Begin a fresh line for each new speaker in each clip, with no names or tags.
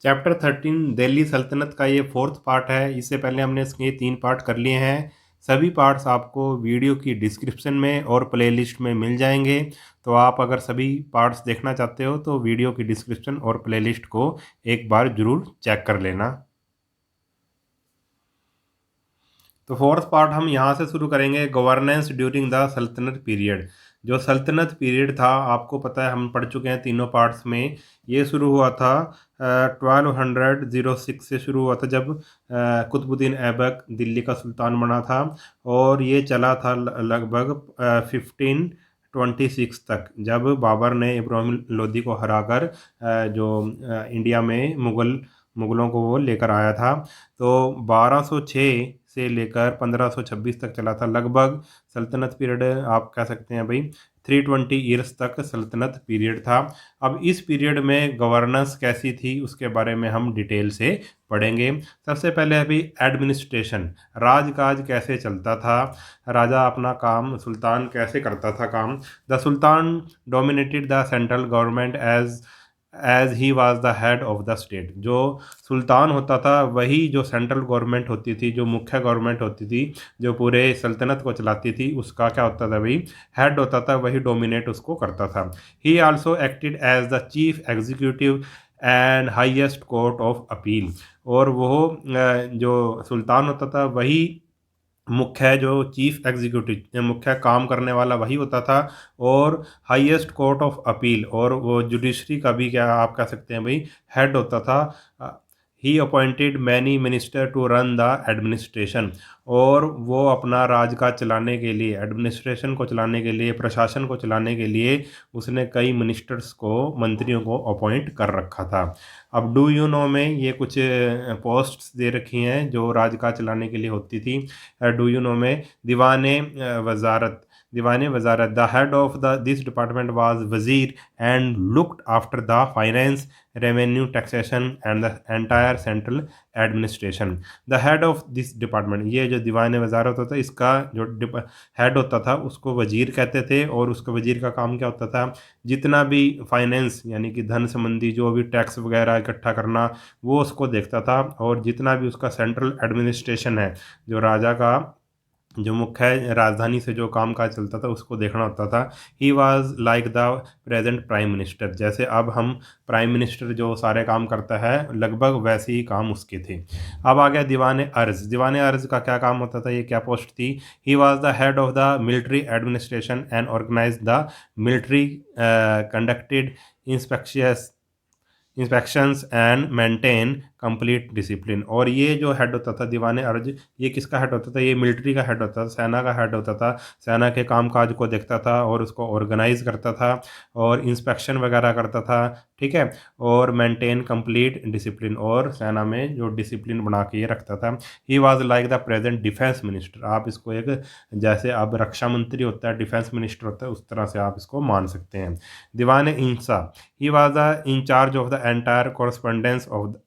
Chapter 13 Delhi सल्तनत का ये फोर्थ पार्ट है। इससे पहले हमने इसके 3 पार्ट कर लिए हैं। सभी पार्ट्स आपको वीडियो की डिस्क्रिप्शन में और प्लेलिस्ट में मिल जाएंगे। तो आप अगर सभी पार्ट्स देखना चाहते हो तो वीडियो की डिस्क्रिप्शन और प्लेलिस्ट को एक बार ज़रूर चेक कर लेना। तो फोर्थ पार्ट हम यहाँ से शुरू करेंगे, गवर्नेंस ड्यूरिंग द सल्तनत पीरियड। जो सल्तनत पीरियड था, आपको पता है हम पढ़ चुके हैं तीनों पार्ट्स में। ये शुरू हुआ था 1206 से शुरू हुआ था, जब कुतुबुद्दीन ऐबक दिल्ली का सुल्तान बना था। और ये चला था लगभग 1526 तक, जब बाबर ने इब्राहिम लोदी को हराकर जो इंडिया में मुग़लों को वो लेकर आया था। तो 1206 से लेकर 1526 तक चला था लगभग। सल्तनत पीरियड आप कह सकते हैं भाई 320 ईयर्स तक सल्तनत पीरियड था। अब इस पीरियड में गवर्नेंस कैसी थी उसके बारे में हम डिटेल से पढ़ेंगे। सबसे पहले अभी एडमिनिस्ट्रेशन, राजकाज कैसे चलता था, राजा अपना काम, सुल्तान कैसे करता था काम। The sultan dominated the central government as he was the head of the state. जो सुल्तान होता था वही जो सेंट्रल गवर्नमेंट होती थी, जो मुख्य गवर्नमेंट होती थी, जो पूरे सल्तनत को चलाती थी, उसका क्या होता था भाई, हेड होता था, वही डोमिनेट उसको करता था। He also acted as the chief executive and highest court of appeal. और वो जो सुल्तान होता था वही मुख्य जो चीफ एग्जीक्यूटिव, मुख्य काम करने वाला वही होता था। और हाईएस्ट कोर्ट ऑफ अपील और वो जुडिशरी का भी क्या आप कह सकते हैं भाई, हेड होता था। He appointed many minister to run the administration. और वो अपना राजकाज चलाने के लिए, एडमिनिस्ट्रेशन को चलाने के लिए, प्रशासन को चलाने के लिए उसने कई मिनिस्टर्स को, मंत्रियों को अपॉइंट कर रखा था। अब डू यू नो में ये कुछ पोस्ट्स दे रखी हैं जो राजकाज चलाने के लिए होती थी। डू यू नो में Wazarat, Diwan Wazarat, the head of the this department was wazir and looked after the finance, revenue, taxation and the entire central administration. The head of this department, ये जो दीवान वजारत होता है इसका जो हेड होता था उसको वजीर कहते थे। और उसका वजीर का काम क्या होता था, जितना भी फाइनेंस यानी कि धन संबंधी जो भी टैक्स वगैरह इकट्ठा करना वो उसको देखता था। और जितना भी उसका सेंट्रल एडमिनिस्ट्रेशन है, जो राजा का जो मुख्य राजधानी से जो काम काज चलता था उसको देखना होता था। He was like the present prime minister, जैसे अब हम प्राइम मिनिस्टर जो सारे काम करता है लगभग वैसे ही काम उसके थे। अब आ गया दीवान अर्ज। दीवान अर्ज का क्या काम होता था, ये क्या पोस्ट थी। He was the head of the military administration and organize the military, conducted inspections and maintain complete discipline. और ये जो हेड होता था दीवान अर्ज, ये किसका हेड होता था, ये मिलिट्री का हेड होता था, सेना का हेड होता था। सेना के कामकाज को देखता था और उसको ऑर्गेनाइज करता था और इंस्पेक्शन वगैरह करता था, ठीक है। और मेंटेन कंप्लीट डिसिप्लिन, और सेना में जो डिसिप्लिन बना के ये रखता था। He was like the present defence minister, आप इसको एक, जैसे अब रक्षा मंत्री होता है, डिफेंस मिनिस्टर होता है, उस तरह से आप इसको मान सकते हैं। दीवान इंसा, he was in charge of the entire correspondence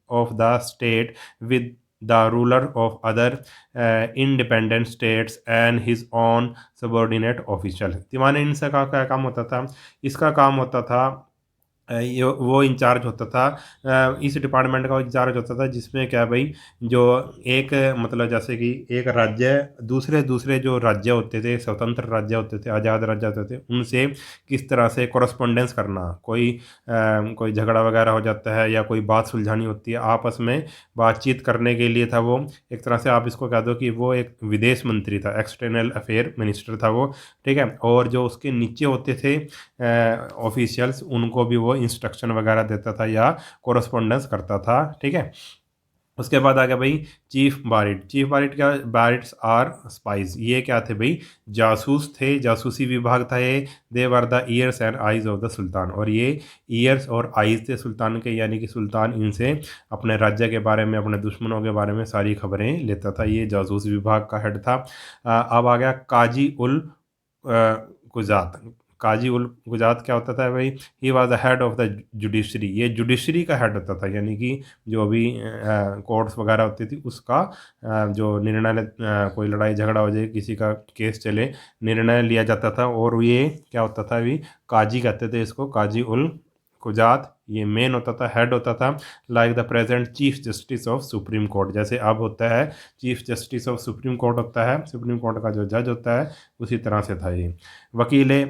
of the state with the ruler of other independent states and his own subordinate officials। दीवान इंसा का क्या काम होता था, इसका काम होता था ये वो इंचार्ज होता था, इस डिपार्टमेंट का इंचार्ज होता था जिसमें क्या भाई, जो एक मतलब जैसे कि एक राज्य दूसरे दूसरे जो राज्य होते थे, स्वतंत्र राज्य होते थे, आज़ाद राज्य होते थे, उनसे किस तरह से कॉरस्पॉन्डेंस करना, कोई झगड़ा वगैरह हो जाता है या कोई बात सुलझानी होती है, आपस में बातचीत करने के लिए था वो। एक तरह से आप इसको कह दो कि वो एक विदेश मंत्री था, एक्सटर्नल अफेयर मिनिस्टर था वो, ठीक है। और जो उसके नीचे होते थे ऑफिशियल्स, उनको भी वो इंस्ट्रक्शन वगैरह देता था या कोरस्पोंडेंस करता था, ठीक है। उसके बाद आ गया भाई चीफ बारिट। चीफ बारिट क्या, बारिट्स आर स्पाइज, ये क्या थे भाई, जासूस थे, जासूसी विभाग था ये। They were the ears and eyes of the sultan, और ये ईयर्स और आइज थे सुल्तान के, यानी कि सुल्तान इनसे अपने राज्य के बारे में, अपने दुश्मनों के बारे में सारी खबरें लेता था। ये जासूस विभाग का हेड था। अब आ गया काजी उल गुजात। काजी उल गुजात क्या होता था भाई, ही was the head of the judiciary, ये जुडिशरी का हेड होता था, यानी कि जो भी कोर्ट्स वगैरह होती थी उसका जो निर्णय, कोई लड़ाई झगड़ा हो जाए, किसी का केस चले, निर्णय लिया जाता था। और ये क्या होता था भी, काजी कहते थे इसको, काजी उल खुजात, ये मेन होता था, हेड होता था, like the present chief justice of supreme court, जैसे अब होता है chief justice of supreme court होता है, सुप्रीम कोर्ट का जो जज होता है, उसी तरह से था ये। Wakil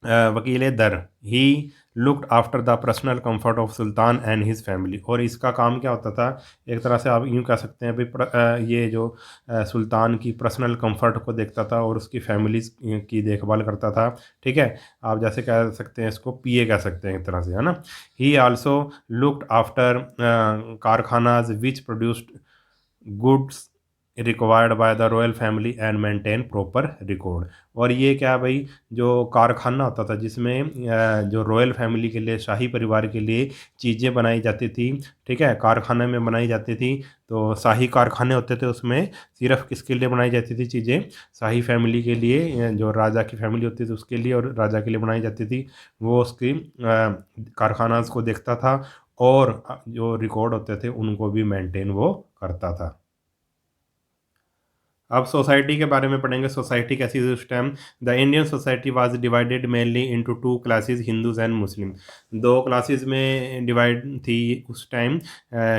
Wakil dar, he looked after the personal comfort of sultan and his family, और इसका काम क्या होता था, एक तरह से आप यूँ कह सकते हैं भाई ये जो सुल्तान की पर्सनल कंफर्ट को देखता था और उसकी फैमिली की देखभाल करता था, ठीक है। आप जैसे कह सकते हैं इसको पीए कह सकते हैं एक तरह से, है ना। He also looked after karkhanas which produced goods required by the royal family and maintain proper record. और ये क्या भाई, जो कारखाना होता था जिसमें जो रॉयल फैमिली के लिए, शाही परिवार के लिए चीज़ें बनाई जाती थी, ठीक है, कारखाने में बनाई जाती थी। तो शाही कारखाने होते थे, उसमें सिर्फ किसके लिए बनाई जाती थी चीज़ें, शाही फैमिली के लिए, जो राजा की फैमिली होती थी उसके लिए और राजा के लिए बनाई जाती थी। वो उसकी कारखाना को देखता था और जो रिकॉर्ड होते थे उनको भी मेंटेन वो करता था। अब सोसाइटी के बारे में पढ़ेंगे। सोसाइटी कैसी थी उस time. The Indian society was divided mainly into two classes, Hindus and Muslim. दो क्लासेस में डिवाइड थी उस टाइम,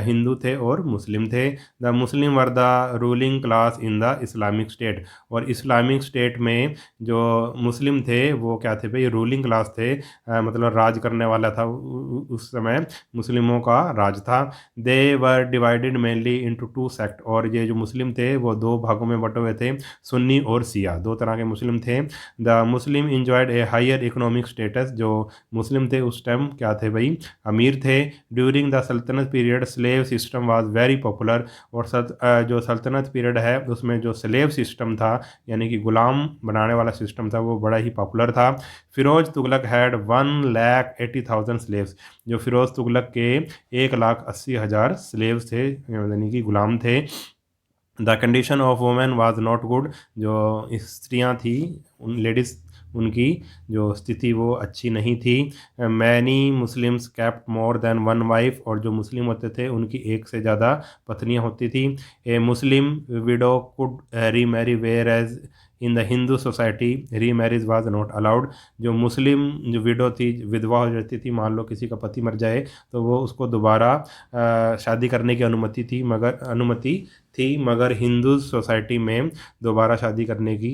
हिंदू थे और मुस्लिम थे। The Muslim were the ruling class in the Islamic state, और इस्लामिक स्टेट में जो मुस्लिम थे वो क्या थे भाई, रूलिंग क्लास थे, मतलब राज करने वाला था उस समय मुस्लिमों का राज था। They were divided mainly into two sect, और ये जो मुस्लिम थे वो दो भागों में बटे हुए थे, सुन्नी और शिया, दो तरह के मुस्लिम थे। The Muslim enjoyed a higher economic status, जो मुस्लिम थे उस टाइम क्या थे भाई, अमीर थे। ड्यूरिंग द सल्तनत period slave system was very popular, और जो सल्तनत पीरियड है उसमें जो स्लेव सिस्टम था, यानी कि गुलाम बनाने वाला सिस्टम था, वो बड़ा ही पॉपुलर था। फिरोज तुगलक हैड 1,80,000 स्लेव्स, जो फिरोज तुगलक के 1,80,000 स्लेव्स थे, यानी कि गुलाम थे। The condition of women was not good, जो स्त्रियां थी, उन लेडीज़, उनकी जो स्थिति वो अच्छी नहीं थी। Many Muslims kept more than one wife, और जो मुस्लिम होते थे उनकी एक से ज़्यादा पत्नियां होती थी। A Muslim widow could remarry, whereas in the Hindu society remarriage was not allowed, जो मुस्लिम जो विडो थी, विधवा हो जाती थी, मान लो किसी का पति मर जाए तो वो उसको दोबारा शादी करने की अनुमति थी, मगर हिंदू सोसाइटी में दोबारा शादी करने की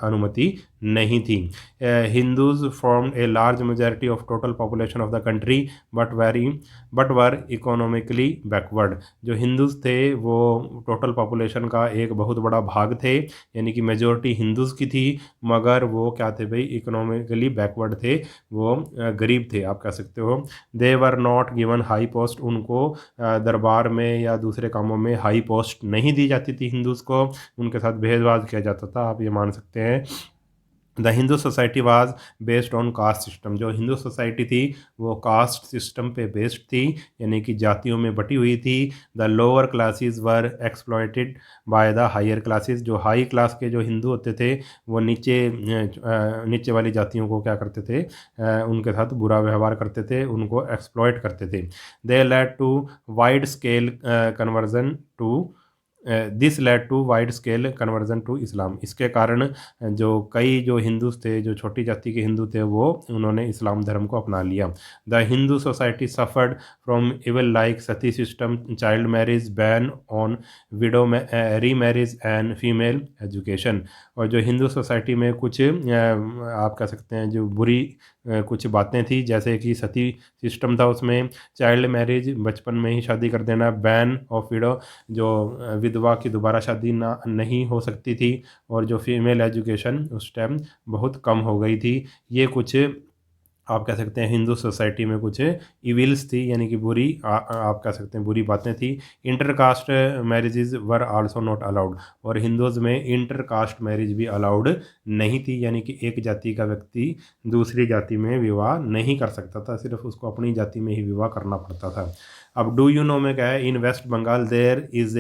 अनुमति नहीं थी। Hindus form a large majority of total population of the country, but were economically backward, जो हिंदूज थे वो टोटल पॉपुलेशन का एक बहुत बड़ा भाग थे, यानी कि मेजॉरिटी हिंदूज की थी, मगर वो क्या थे भाई, इकोनॉमिकली बैकवर्ड थे, वो गरीब थे आप कह सकते हो। They were not given high post, उनको दरबार में या दूसरे कामों में हाई पोस्ट नहीं दी जाती थी हिंदूज़ को, उनके साथ भेदभाव किया जाता था, आप ये मान सकते हैं। The Hindu society was based on caste system, जो हिंदू सोसाइटी थी वो कास्ट सिस्टम पे बेस्ड थी, यानी कि जातियों में बटी हुई थी। The lower classes were exploited by the higher classes, जो हाई क्लास के जो हिंदू होते थे वो नीचे वाली जातियों को क्या करते थे, उनके साथ बुरा व्यवहार करते थे, उनको एक्सप्लॉयट करते थे। They led to wide scale conversion to this led to wide scale conversion to Islam, इसके कारण जो कई जो हिंदू थे, जो छोटी जाति के हिंदू थे, वो उन्होंने इस्लाम धर्म को अपना लिया। The Hindu society suffered from evil like Sati system, child marriage, ban on window री मैरिज एंड फीमेल एजुकेशन, और जो हिंदू सोसाइटी में कुछ आप कह सकते हैं जो बुरी कुछ बातें थी, जैसे कि सती सिस्टम था, उसमें चाइल्ड मैरिज, बचपन में ही शादी कर देना, बैन ऑफ विडो, जो विधवा की दोबारा शादी ना नहीं हो सकती थी, और जो फीमेल एजुकेशन उस टाइम बहुत कम हो गई थी। ये कुछ आप कह सकते हैं हिंदू सोसाइटी में कुछ इविल्स थी, यानी कि आप कह सकते हैं बुरी बातें थी। Inter caste marriages were also not allowed, और हिंदूज़ में इंटर कास्ट मैरिज भी अलाउड नहीं थी, यानी कि एक जाति का व्यक्ति दूसरी जाति में विवाह नहीं कर सकता था, सिर्फ उसको अपनी जाति में ही विवाह करना पड़ता था। अब डू यू नो में क्या है, in West Bengal there is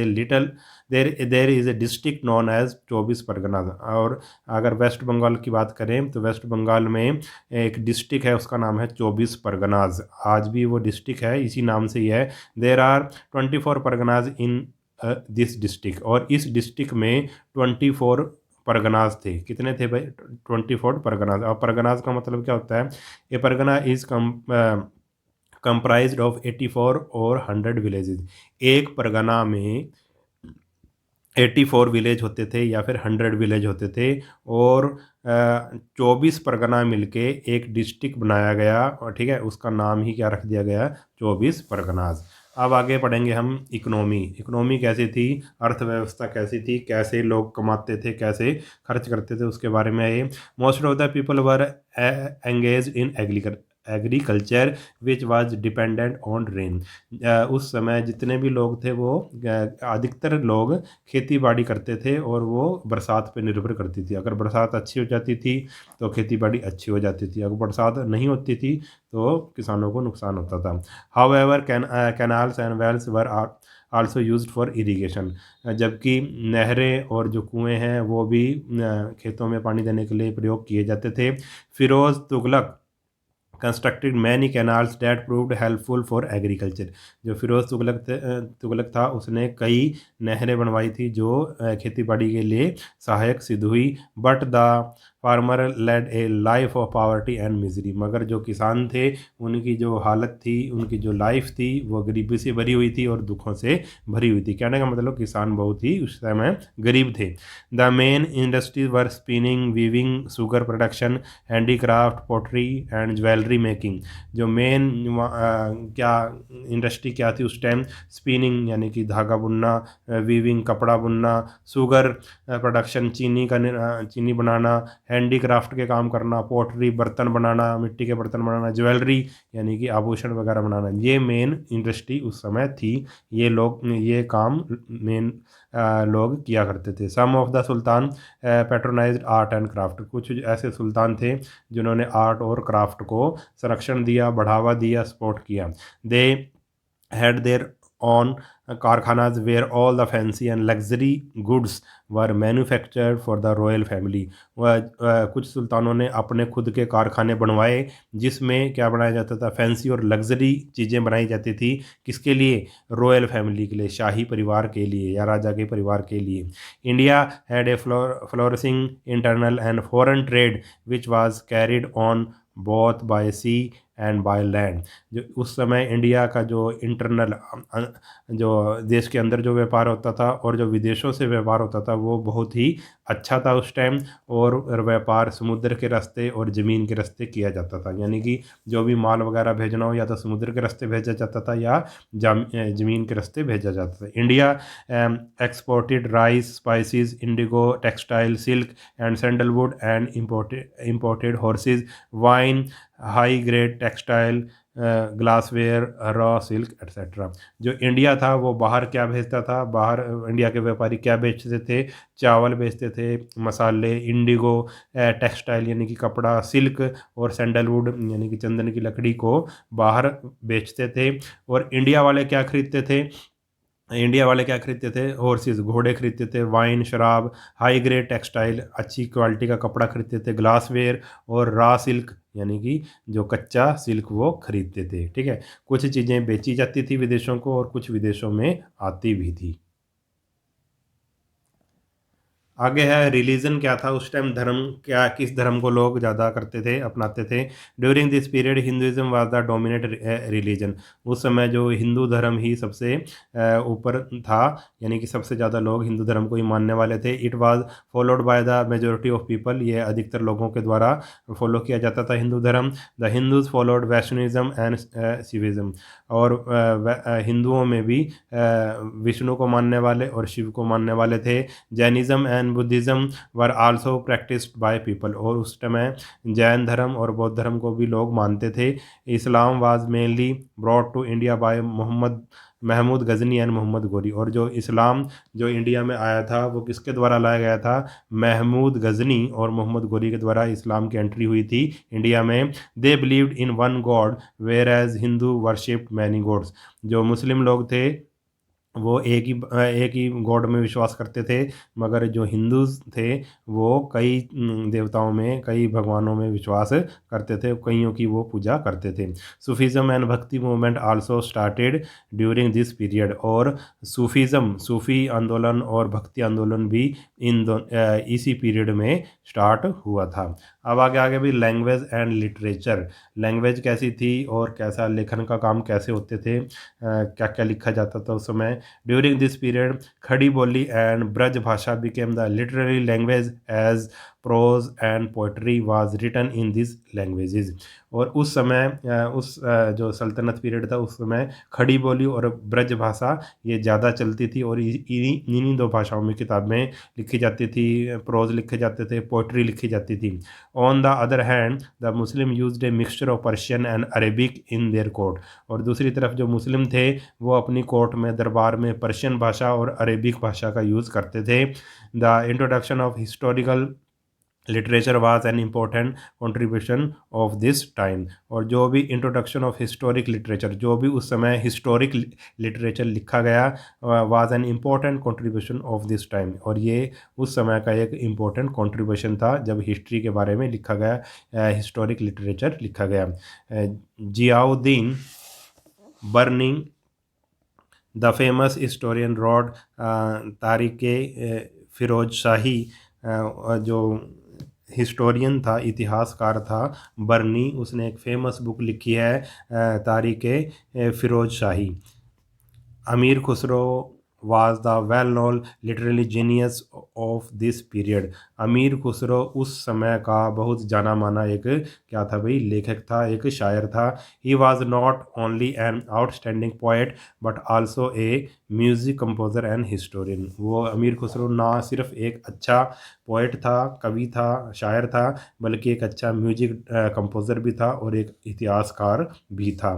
a district known as 24 Pargana, और अगर वेस्ट बंगाल की बात करें तो वेस्ट बंगाल में एक डिस्ट्रिक्ट है, उसका नाम है 24 परगनाज, आज भी वो डिस्ट्रिक्ट है, इसी नाम से ही है। There are 24 Parganas in this district, और इस डिस्ट्रिक्ट में 24 परगनाज थे। कितने थे भाई, 24 परगनाज। और परगनाज का मतलब क्या होता है, ये परगना इज कंप्राइज्ड ऑफ 84 और 100 विलेजेस। एक परगना में 84 विलेज होते थे या फिर 100 विलेज होते थे, और 24 परगना मिलके एक डिस्ट्रिक्ट बनाया गया, और ठीक है, उसका नाम ही क्या रख दिया गया, 24 परगनाज। अब आगे पढ़ेंगे हम इकोनॉमी। इकोनॉमी कैसी थी, अर्थव्यवस्था कैसी थी, कैसे लोग कमाते थे, कैसे खर्च करते थे, उसके बारे में ये। Most of the people were engage in agriculture which was dependent on rain. उस समय जितने भी लोग थे वो अधिकतर लोग खेती बाड़ी करते थे, और वो बरसात पे निर्भर करती थी। अगर बरसात अच्छी हो जाती थी तो खेती बाड़ी अच्छी हो जाती थी, अगर बरसात नहीं होती थी तो किसानों को नुकसान होता था। However canals and wells were also used for irrigation. जबकि नहरें और जो कुएं हैं वो भी खेतों में पानी देने के लिए प्रयोग किए जाते थे। Firoz Tughlaq constructed many canals that proved helpful for agriculture. जो फिरोज तुगलक था उसने कई नहरें बनवाई थी जो खेती बाड़ी के लिए सहायक सिद्ध हुई। But the farmer led a life of poverty and misery. मगर जो किसान थे उनकी जो हालत थी, उनकी जो लाइफ थी, वो गरीबी से भरी हुई थी और दुखों से भरी हुई थी। कहने का मतलब किसान बहुत ही उस समय गरीब थे। The main industries were spinning, weaving, sugar production, handicraft, pottery and jewellery making. जो मेन क्या इंडस्ट्री क्या थी उस टाइम, स्पिनिंग यानी कि धागा बुनना, वीविंग कपड़ा बुनना, शुगर प्रोडक्शन चीनी बनाना, हैंडीक्राफ्ट के काम करना, पोट्री बर्तन बनाना, मिट्टी के बर्तन बनाना, ज्वेलरी यानी कि आभूषण वगैरह बनाना, ये मेन इंडस्ट्री उस समय थी। ये काम मेन लोग किया करते थे। Some of the sultan patronized art and craft. कुछ ऐसे सुल्तान थे जिन्होंने आर्ट और क्राफ्ट को संरक्षण दिया, बढ़ावा दिया, सपोर्ट किया। दे had their own कारखानाज where all the fancy and luxury goods were manufactured for the royal family। वह कुछ सुल्तानों ने अपने खुद के कारखाने बनवाए जिसमें क्या बनाया जाता था, फैंसी और लग्जरी चीज़ें बनाई जाती थी। किसके लिए, रॉयल फैमिली के लिए, शाही परिवार के लिए या राजा के परिवार के लिए। India had a flourishing internal and foreign trade which was carried on both by sea and by land. जो उस समय इंडिया का जो इंटरनल जो देश के अंदर जो व्यापार होता था और जो विदेशों से व्यापार होता था वो बहुत ही अच्छा था उस टाइम, और व्यापार समुद्र के रास्ते और ज़मीन के रास्ते किया जाता था। यानी कि जो भी माल वगैरह भेजना हो या तो समुद्र के रास्ते भेजा जाता था या ज़मीन के रास्ते भेजा जाता था। India exported rice, spices, Indigo, textile, silk and sandalwood and imported horse's, wine, high grade textile, glassware, raw silk etcetera. जो इंडिया था वो बाहर क्या भेजता था, बाहर इंडिया के व्यापारी क्या बेचते थे, चावल बेचते थे, मसाले, इंडिगो, टेक्सटाइल यानी कि कपड़ा, सिल्क और सैंडलवुड यानी कि चंदन की लकड़ी को बाहर बेचते थे। और इंडिया वाले क्या खरीदते थे, हॉर्सेस घोड़े खरीदते थे, वाइन शराब, हाई ग्रेड टेक्सटाइल अच्छी क्वालिटी का कपड़ा खरीदते थे, ग्लासवेयर और रॉ सिल्क यानी कि जो कच्चा सिल्क वो खरीदते थे। ठीक है, कुछ चीज़ें बेची जाती थी विदेशों को और कुछ विदेशों में आती भी थी। आगे है रिलीजन क्या था उस टाइम, धर्म क्या, किस धर्म को लोग ज़्यादा करते थे, अपनाते थे। During this period Hinduism was the dominate religion. उस समय जो हिंदू धर्म ही सबसे ऊपर था, यानी कि सबसे ज़्यादा लोग हिंदू धर्म को ही मानने वाले थे। It was followed by the majority of people. ये अधिकतर लोगों के द्वारा फॉलो किया जाता था हिंदू धर्म। The Hindus followed Vaishnavism and शिविज्म। और हिंदुओं में भी विष्णु को मानने वाले और शिव को मानने वाले थे। Jainism and Buddhism were also practised by people. और उस समय जैन धर्म और बौद्ध धर्म को भी लोग मानते थे। Islam was mainly brought to India by Mahmud Ghazni and Mohammad Ghori. और जो इस्लाम जो इंडिया में आया था वो किसके द्वारा लाया गया था, महमूद गजनी और मोहम्मद गोरी के द्वारा इस्लाम की एंट्री हुई थी इंडिया में। They believed in one god whereas Hindu worshipped many gods. जो मुस्लिम लोग थे वो एक ही गॉड में विश्वास करते थे, मगर जो हिंदूज थे वो कई देवताओं में, कई भगवानों में विश्वास करते थे, कईयों की वो पूजा करते थे। सूफीज़म एंड भक्ति movement also started during this period. और सूफी आंदोलन और भक्ति आंदोलन भी इसी पीरियड में स्टार्ट हुआ था। अब आगे आगे भी लैंग्वेज एंड लिटरेचर। लैंग्वेज कैसी थी और कैसा लेखन का काम कैसे होते थे, क्या क्या लिखा जाता था उस समय। ड्यूरिंग दिस पीरियड खड़ी बोली and Braj Bhasha became the literary language as prose and poetry was written in this languages. और उस समय जो सल्तनत पीरियड था उस समय खड़ी बोली और ब्रज भाषा ये ज़्यादा चलती थी, और इन्हीं दो भाषाओं में किताबें लिखी जाती थी, प्रोज लिखे जाते थे, पोइट्री लिखी जाती थी। On the other hand the Muslim used a mixture of Persian and Arabic in their court. और दूसरी तरफ जो मुस्लिम थे वो अपनी कोर्ट में, दरबार में पर्शियन भाषा और अरेबिक भाषा का यूज़ करते थे। The introduction of historical literature was an important contribution of this time. और जो भी इंट्रोडक्शन ऑफ हिस्टोरिक लिटरेचर, जो भी उस समय हिस्टोरिक लिटरेचर लिखा गया, was an important contribution of this time. और ये उस समय का एक इम्पोर्टेंट कंट्रीब्यूशन था जब हिस्ट्री के बारे में लिखा गया, हिस्टोरिक लिटरेचर लिखा गया। Ziauddin Barani the famous historian wrote Tarikh Firoz Shahi, जो हिस्टोरियन था, इतिहासकार था बर्नी, उसने एक फेमस बुक लिखी है तारिक फिरोज शाही। अमीर Khusro was the well-known literary genius of this period। अमीर खुसरो उस समय का बहुत जाना माना एक क्या था भाई, लेखक था, एक शायर था। He was not only an outstanding poet but also a music composer and historian. वो अमीर खुसरो ना सिर्फ एक अच्छा पोइट था, कवि था, शायर था, बल्कि एक अच्छा म्यूजिक कंपोज़र भी था और एक इतिहासकार भी था।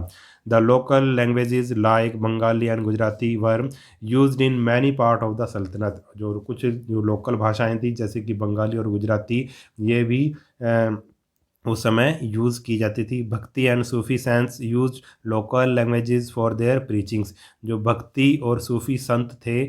The local languages like Bengali and Gujarati were used in many part of the सल्तनत। जो कुछ जो लोकल भाषाएं थी जैसे कि बंगाली और गुजराती, ये भी उस समय यूज़ की जाती थी। भक्ति and Sufi sense use local languages for their preachings. जो भक्ति और सूफ़ी संत थे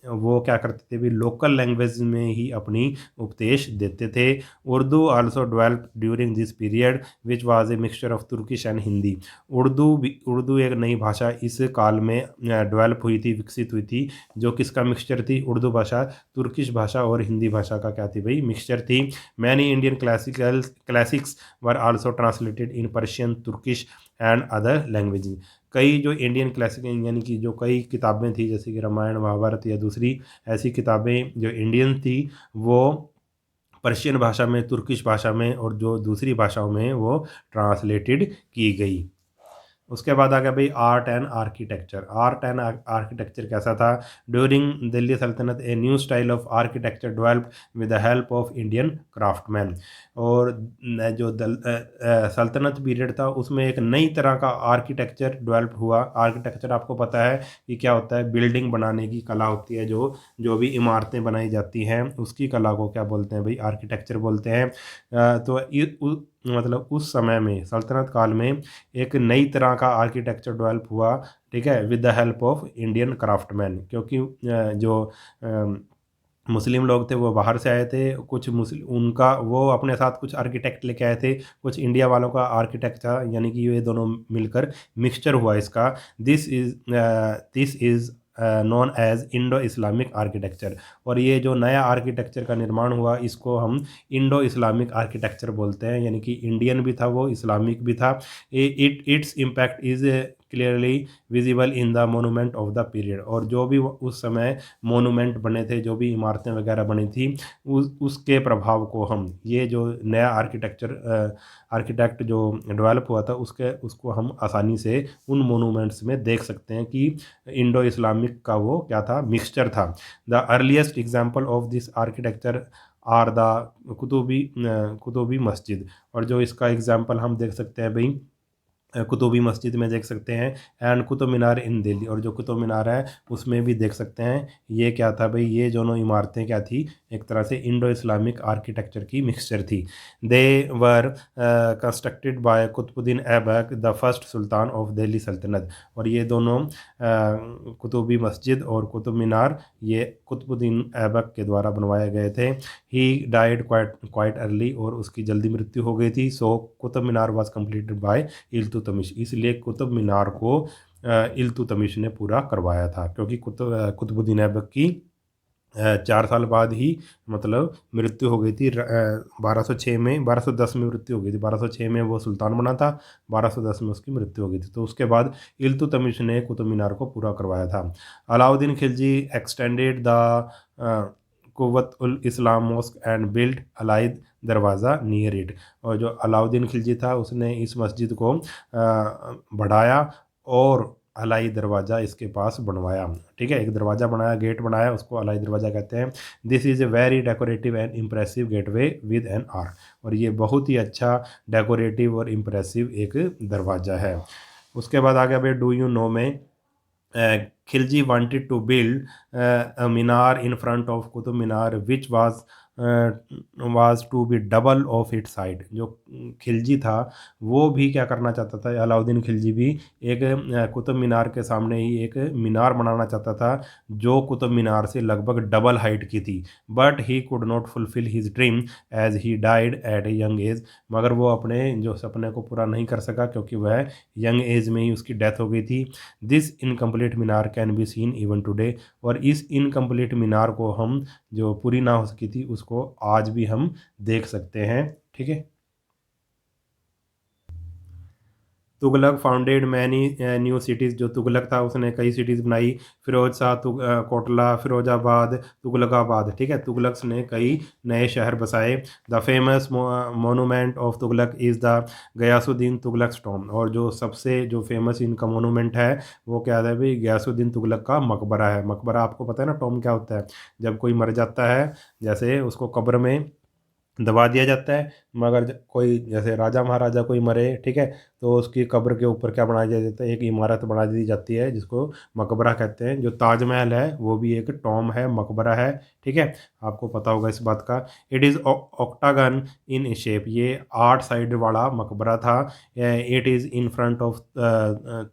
वो क्या करते थे भी, लोकल लैंग्वेज में ही अपनी उपदेश देते थे। Urdu also developed during this period which was a mixture of Turkish and Hindi. Urdu एक नई भाषा इस काल में डेवलप हुई थी, विकसित हुई थी, जो किसका मिक्सचर थी, उर्दू भाषा, तुर्किश भाषा और हिंदी भाषा का क्या थी भाई, मिक्सचर थी। Many Indian classics were also translated in Persian, Turkish and other languages. कई जो इंडियन क्लासिक यानी कि जो कई किताबें थी जैसे कि रामायण, महाभारत या दूसरी ऐसी किताबें जो इंडियन थी वो पर्शियन भाषा में, तुर्किश भाषा में और जो दूसरी भाषाओं में वो ट्रांसलेटेड की गई। उसके बाद आ गया भाई art and architecture. Art and architecture कैसा था? ड्यूरिंग दिल्ली सल्तनत a new style of architecture developed with the help of Indian craftsman. और जो सल्तनत पीरियड था उसमें एक नई तरह का आर्किटेक्चर डेवलप हुआ। आर्किटेक्चर आपको पता है कि क्या होता है, बिल्डिंग बनाने की कला होती है, जो भी इमारतें बनाई जाती हैं उसकी कला को क्या बोलते हैं भाई, आर्किटेक्चर बोलते हैं। तो मतलब उस समय में सल्तनत काल में एक नई तरह का आर्किटेक्चर डेवलप हुआ, ठीक है, with the help of Indian craftsman. क्योंकि जो मुस्लिम लोग थे वो बाहर से आए थे, कुछ मुस्लिम उनका वो अपने साथ कुछ आर्किटेक्ट लेके आए थे, कुछ इंडिया वालों का आर्किटेक्ट था, यानी कि ये दोनों मिलकर मिक्सचर हुआ इसका। This is known as Indo Islamic architecture. और ये जो नया आर्किटेक्चर का निर्माण हुआ इसको हम इंडो इस्लामिक आर्किटेक्चर बोलते हैं, यानी कि इंडियन भी था वो, इस्लामिक भी था। Its impact is clearly visible in the monument of the period. और जो भी उस समय मोनूमेंट बने थे, जो भी इमारतें वगैरह बनी थी, उसके प्रभाव को हम, ये जो नया आर्किटेक्ट जो डेवलप हुआ था उसको हम आसानी से उन मोनूमेंट्स में देख सकते हैं कि इंडो इस्लामिक का वो क्या था, मिक्सचर था। The earliest example of this architecture are the Qutbi Masjid. और जो इसका एग्जाम्पल हम देख सकते हैं भाई, कुतुबी मस्जिद में देख सकते हैं, एंड कुतुब मीनार इन दिल्ली। और जो कुतुब मीनार है उसमें भी देख सकते हैं। ये क्या था भाई, ये दोनों इमारतें क्या थी, एक तरह से इंडो इस्लामिक आर्किटेक्चर की मिक्सचर थी। They were constructed by Qutbuddin Aibak the first sultan of Delhi Sultanat. और ये दोनों कुतुबी मस्जिद और कुतुब मीनार ये कुतुबुद्दीन ऐबक के द्वारा बनवाए गए थे। ही डाइड क्वाइट अर्ली, और उसकी जल्दी मृत्यु हो गई थी। सो Qutub Minar was completed by Iltutmish. इसलिए कुतुब मीनार को इल्तुतमिश ने पूरा करवाया था, क्योंकि कुतुबुद्दीन ऐबक की 4 साल बाद ही मतलब मृत्यु हो गई थी। 1206 में, 1210 में मृत्यु हो गई थी। 1206 में वो सुल्तान बना था, 1210 में उसकी मृत्यु हो गई थी। तो उसके बाद इल्तुतमिश ने कुतुब मीनार को पूरा करवाया था। Alauddin Khilji extended the Quwwat ul Islam mosque and build Alai Darwaza near it. और जो अलाउद्दीन खिलजी था उसने इस मस्जिद को बढ़ाया और अलाई दरवाज़ा इसके पास बनवाया। ठीक है, एक दरवाज़ा बनाया, गेट बनाया, उसको अलाई दरवाज़ा कहते हैं। This is a very decorative and impressive gateway with an arc. और ये बहुत ही अच्छा डेकोरेटिव और इम्प्रेसिव एक दरवाज़ा है। उसके बाद आगे भाई डू यू नो में Khilji wanted to build a minar in front of Qutub Minar which was to be double of it side. जो खिलजी था वो भी क्या करना चाहता था, अलाउद्दीन खिलजी भी एक कुतुब मीनार के सामने ही एक मीनार बनाना चाहता था जो कुतुब मीनार से लगभग डबल हाइट की थी। But he could not fulfil his dream as he died at a young age. मगर वो अपने जो सपने को पूरा नहीं कर सका क्योंकि वह यंग एज में ही उसकी डेथ हो गई थी। This incomplete Minar can be seen even today. और इस इनकम्प्लीट मीनार को हम, जो पूरी ना हो सकी थी, उसको आज भी हम देख सकते हैं। ठीक है। Tughlaq founded many new cities. जो तुगलक था उसने कई सिटीज़ बनाई। फिरोज शाह कोटला, फिरोजाबाद, तुगलकाबाद। ठीक है, तुगलक्स ने कई नए शहर बसाए। The famous monument of Tughlaq is the Ghiyasuddin Tughlaq stone. और जो सबसे जो फेमस इनका मोनूमेंट है वो क्या है भाई, गयासुद्दीन तुगलक का मकबरा है। मकबरा आपको पता है ना, टॉम क्या होता है? जब कोई मर जाता है, जैसे उसको कब्र में दबा दिया जाता है, मगर कोई जैसे राजा महाराजा कोई मरे, ठीक है, तो उसकी कब्र के ऊपर क्या बना दिया जाता है, एक इमारत बना दी जाती है जिसको मकबरा कहते हैं। जो ताजमहल है वो भी एक टॉम है, मकबरा है। ठीक है, आपको पता होगा इस बात का। It is octagon in shape. ये 8 साइड वाला मकबरा था। It is in front of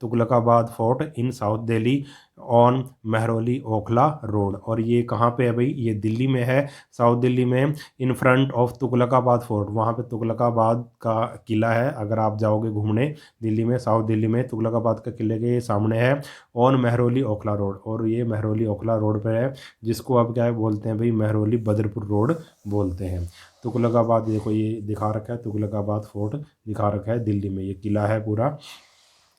Tughlaqabad fort in south Delhi on Mehrauli Okhla road. और ये कहाँ पे है भाई? ये दिल्ली में है, साउथ दिल्ली में, in front of Tughlaqabad fort. वहाँ पे तुगलकाबाद का किला है। अगर आप जाओगे घूमने दिल्ली में, साउथ दिल्ली में, तुगलकाबाद का किले के सामने है, ऑन महरौली ओखला रोड। और ये महरौली ओखला रोड पे है, जिसको अब क्या बोलते हैं भाई, महरौली बदरपुर रोड बोलते हैं। तुगलकाबाद देखो ये दिखा रखा है, तुगलकाबाद फोर्ट दिखा रखा है दिल्ली में, ये किला है पूरा।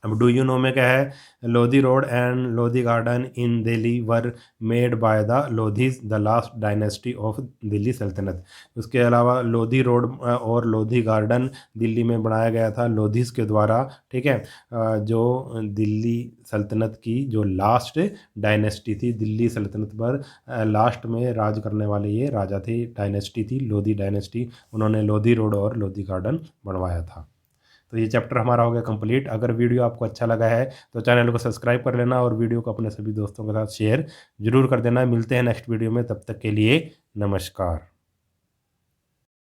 अब डू यू नो में क्या है, Lodhi road and Lodhi garden in Delhi were made by the Lodhi's the last dynasty of Delhi सल्तनत। उसके अलावा लोधी रोड और लोधी गार्डन दिल्ली में बनाया गया था लोधीज के द्वारा। ठीक है, जो दिल्ली सल्तनत की जो लास्ट डायनेस्टी थी, दिल्ली सल्तनत पर लास्ट में राज करने वाले ये राजा थे, डायनेस्टी थी लोधी डायनेस्टी। उन्होंने लोधी रोड और लोधी गार्डन बनवाया था। तो ये चैप्टर हमारा हो गया कंप्लीट। अगर वीडियो आपको अच्छा लगा है तो चैनल को सब्सक्राइब कर लेना और वीडियो को अपने सभी दोस्तों के साथ शेयर जरूर कर देना। मिलते हैं नेक्स्ट वीडियो में, तब तक के लिए नमस्कार।